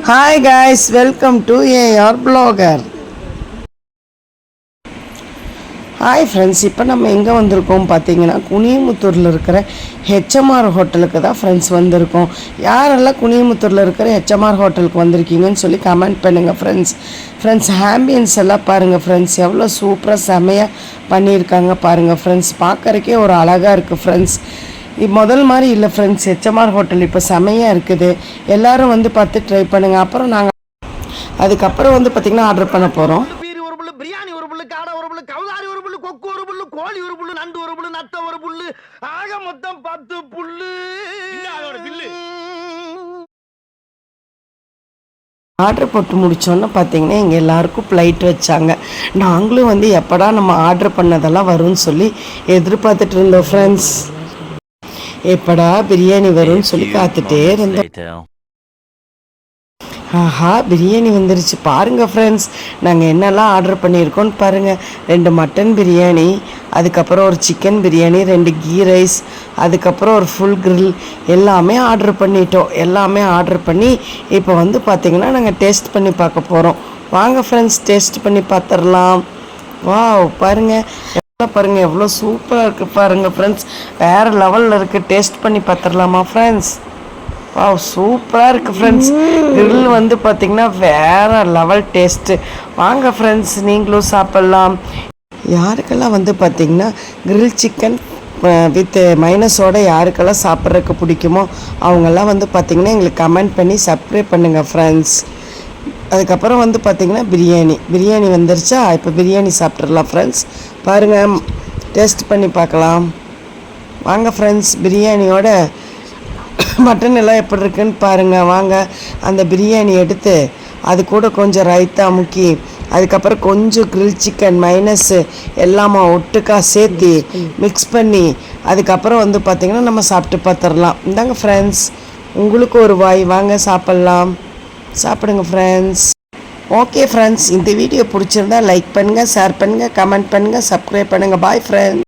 Hi guys, welcome to AR Blogger. Hi friends, இப்போ நம்ம எங்கே வந்திருக்கோம் பார்த்தீங்கன்னா குனியமுத்தூரில் இருக்கிற ஹெச்எம்ஆர் ஹோட்டலுக்கு தான் ஃப்ரெண்ட்ஸ் வந்திருக்கோம். யாரெல்லாம் குனியமுத்தூரில் இருக்கிற ஹெச்எம்ஆர் ஹோட்டலுக்கு வந்திருக்கீங்கன்னு சொல்லி கமெண்ட் பண்ணுங்கள் ஃப்ரெண்ட்ஸ். ஆம்பியன்ஸ் எல்லாம் பாருங்கள் ஃப்ரெண்ட்ஸ், எவ்வளோ சூப்பராக செமையாக பண்ணியிருக்காங்க பாருங்கள் ஃப்ரெண்ட்ஸ். பார்க்குறக்கே ஒரு அழகாக இருக்குது ஃப்ரெண்ட்ஸ். முதல் மாதிரி இல்லை ஃப்ரெண்ட்ஸ், ஹெச்எம்ஆர் ஹோட்டல் இப்போ செமையாக இருக்குது. எல்லோரும் வந்து பார்த்து ட்ரை பண்ணுங்கள். அப்புறம் நாங்கள் அதுக்கப்புறம் வந்து பார்த்திங்கன்னா ஆர்டர் பண்ண போகிறோம். பிரியாணி ஒரு புல்லு, காடை ஒரு புல்லு, கவுதாரி ஒரு புல்லு, கொக்கு ஒரு புல்லு, கோழி ஒரு புல்லு, நண்டு ஒரு புல்லு, நத்த ஒரு புல்லு, ஆக மொத்தம் 10 புல்லு. ஆர்டர் போட்டு முடித்தோன்னு பார்த்தீங்கன்னா இங்கே எல்லாருக்கும் ஃப்ளைட் வச்சாங்க. நாங்களும் வந்து எப்படா நம்ம ஆர்டர் பண்ணதெல்லாம் வரும்னு சொல்லி எதிர்பார்த்துட்டு இருந்தோம் ஃப்ரெண்ட்ஸ். எப்படா பிரியாணி வரும்னு சொல்லி காத்துட்டே இருந்தோம். ஆஹா, பிரியாணி வந்துருச்சு பாருங்கள் ஃப்ரெண்ட்ஸ். நாங்கள் என்னெல்லாம் ஆர்டர் பண்ணியிருக்கோன்னு பாருங்கள். 2 மட்டன் பிரியாணி, அதுக்கப்புறம் ஒரு சிக்கன் பிரியாணி, 2 கீ ரைஸ், அதுக்கப்புறம் ஒரு ஃபுல் கிரில் எல்லாமே ஆர்டர் பண்ணிட்டோம். எல்லாமே ஆர்டர் பண்ணி இப்போ வந்து பார்த்திங்கன்னா நாங்கள் டேஸ்ட் பண்ணி பார்க்க போகிறோம். வாங்க ஃப்ரெண்ட்ஸ், டேஸ்ட் பண்ணி பார்த்துடலாம். வாவ், பாருங்கள் எவ்வளோ சூப்பராக இருக்குது பாருங்கள் ஃப்ரெண்ட்ஸ். வேறு லெவலில் இருக்குது. டேஸ்ட் பண்ணி பார்த்துடலாமா ஃப்ரெண்ட்ஸ்? சூப்பராக இருக்குது ஃப்ரெண்ட்ஸ். கிரில் வந்து பார்த்திங்கன்னா வேறு லெவல் டேஸ்ட்டு. வாங்க ஃப்ரெண்ட்ஸ், நீங்களும் சாப்பிட்லாம். யாருக்கெல்லாம் வந்து பார்த்திங்கன்னா கிரில் சிக்கன் வித் மைனஸோடு யாருக்கெல்லாம் சாப்பிட்றதுக்கு பிடிக்குமோ அவங்கெல்லாம் வந்து பார்த்திங்கன்னா எங்களுக்கு கமெண்ட் பண்ணி சப்ஸ்கிரைப் பண்ணுங்கள் ஃப்ரெண்ட்ஸ். அதுக்கப்புறம் வந்து பார்த்திங்கன்னா பிரியாணி வந்துருச்சா. இப்போ பிரியாணி சாப்பிட்றலாம் ஃப்ரெண்ட்ஸ். பாருங்கள், டேஸ்ட் பண்ணி பார்க்கலாம். வாங்க ஃப்ரெண்ட்ஸ், பிரியாணியோட மட்டன் எல்லாம் எப்படி இருக்குன்னு பாருங்கள். வாங்க, அந்த பிரியாணி எடுத்து அது கூட கொஞ்சம் ரைத்தா முக்கி, அதுக்கப்புறம் கொஞ்சம் கிரில் சிக்கன் மைனஸு எல்லாமே ஒட்டுக்கா சேர்த்து மிக்ஸ் பண்ணி அதுக்கப்புறம் வந்து பார்த்திங்கன்னா நம்ம சாப்பிட்டு பார்த்துடலாம். இந்தாங்க ஃப்ரெண்ட்ஸ், உங்களுக்கு ஒரு வாய். வாங்க சாப்பிட்லாம். சாப்பிடுங்க ஃப்ரெண்ட்ஸ். ஓகே ஃப்ரெண்ட்ஸ், இந்த வீடியோ பிடிச்சிருந்தா லைக் பண்ணுங்கள், ஷேர் பண்ணுங்கள், கமெண்ட் பண்ணுங்கள், சப்ஸ்கிரைப் பண்ணுங்கள். Bye friends.